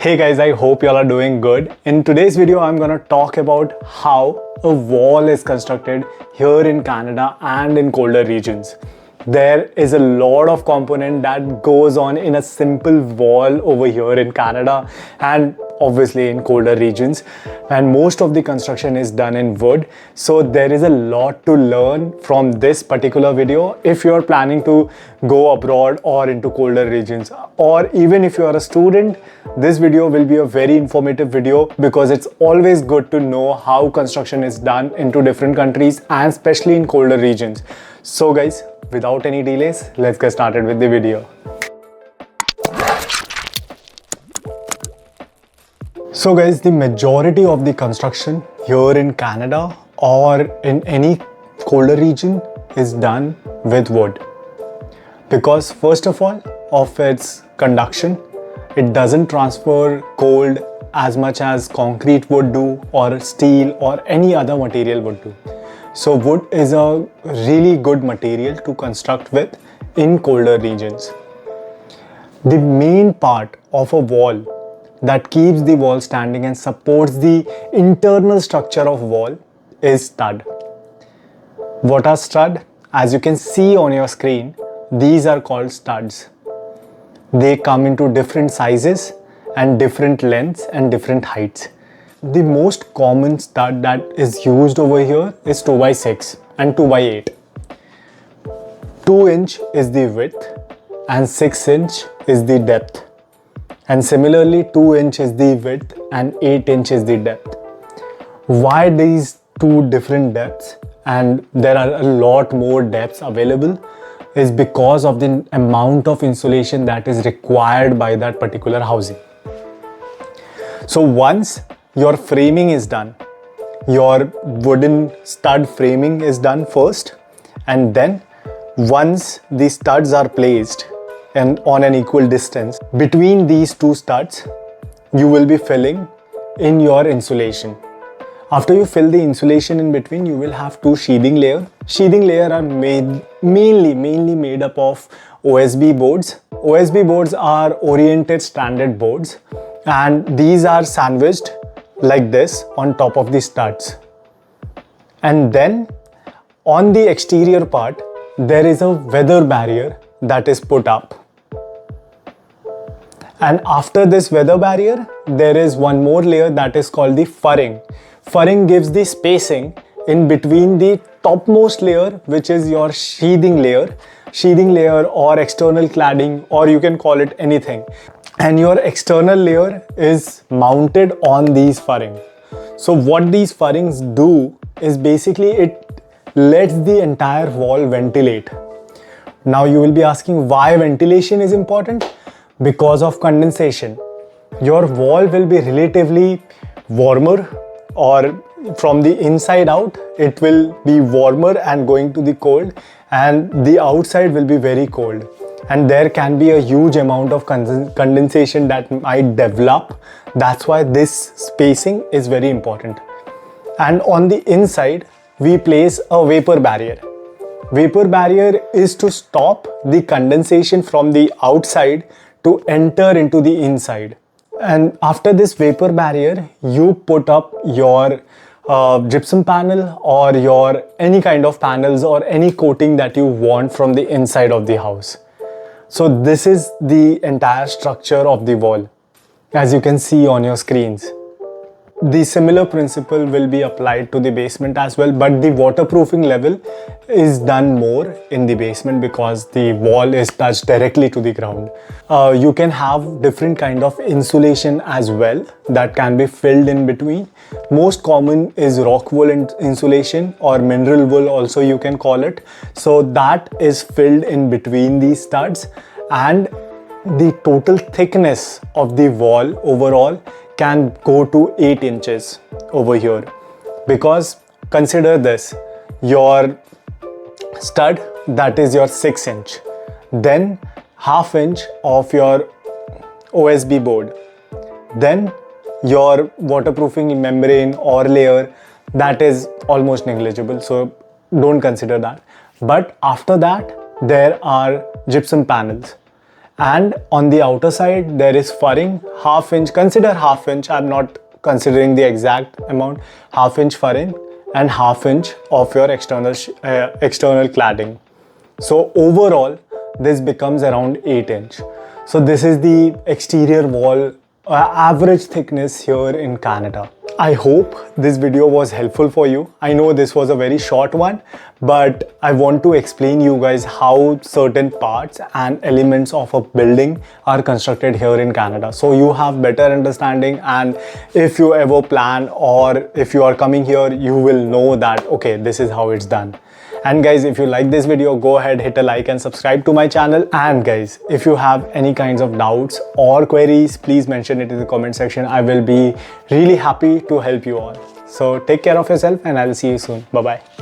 Hey guys, I hope y'all are doing good. In today's video, I'm gonna talk about how a wall is constructed here in Canada and in colder regions. There is a lot of component that goes on in a simple wall over here in Canada and obviously in colder regions, and most of the construction is done in wood. So there is a lot to learn from this particular video if you're planning to go abroad or into colder regions, or even if you are a student. This video will be a very informative video because it's always good to know how construction is done into different countries and especially in colder regions. So guys, without any delays, let's get started with the video. So guys, the majority of the construction here in Canada or in any colder region is done with wood. Because first of all, of its conduction, it doesn't transfer cold as much as concrete would do or steel or any other material would do. So wood is a really good material to construct with in colder regions. The main part of a wall that keeps the wall standing and supports the internal structure of wall is stud. What are stud? As you can see on your screen, these are called studs. They come into different sizes and different lengths and different heights. The most common stud that is used over here is 2x6 and 2x8. 2-inch is the width and 6-inch is the depth. And similarly, 2-inch is the width and 8-inch is the depth. Why these two different depths? And there are a lot more depths available is because of the amount of insulation that is required by that particular housing. So once your framing is done, your wooden stud framing is done first, and then once the studs are placed and on an equal distance between these two studs, you will be filling in your insulation. After you fill the insulation in between, you will have two sheathing layers. Sheathing layers are mainly made up of OSB boards. OSB boards are oriented stranded boards, and these are sandwiched like this on top of the studs. And then on the exterior part, there is a weather barrier that is put up. And after this weather barrier, there is one more layer that is called the furring. Furring gives the spacing in between the topmost layer, which is your sheathing layer or external cladding, or you can call it anything. And your external layer is mounted on these furring. So what these furrings do is basically it lets the entire wall ventilate. Now you will be asking why ventilation is important? Because of condensation. Your wall will be relatively warmer, or from the inside out it will be warmer and going to the cold, and the outside will be very cold, and there can be a huge amount of condensation that might develop. That's why this spacing is very important. And on the inside we place a vapor barrier. Vapor barrier is to stop the condensation from the outside to enter into the inside. And after this vapor barrier, you put up your gypsum panel or your any kind of panels or any coating that you want from the inside of the house. So this is the entire structure of the wall, as you can see on your screens. The similar principle will be applied to the basement as well, but the waterproofing level is done more in the basement because the wall is touched directly to the ground. You can have different kind of insulation as well that can be filled in between. Most common is rock wool insulation, or mineral wool also you can call it. So that is filled in between these studs, and the total thickness of the wall overall can go to 8 inches over here. Because consider this, your stud, that is your 6-inch, then ½ inch of your OSB board, then your waterproofing membrane or layer, that is almost negligible, so don't consider that. But after that there are gypsum panels, And on the outer side there is furring, half inch, consider half inch, I'm not considering the exact amount, half inch furring and half inch of your external cladding. So overall this becomes around 8 inch. So this is the exterior wall average thickness here in Canada. I hope this video was helpful for you. I know this was a very short one, but I want to explain you guys how certain parts and elements of a building are constructed here in Canada. So you have better understanding, and if you ever plan or if you are coming here, you will know that, okay, this is how it's done. And guys, if you like this video, go ahead, hit a like and subscribe to my channel. And guys, if you have any kinds of doubts or queries, please mention it in the comment section. I will be really happy to help you all. So take care of yourself and I'll see you soon. Bye bye.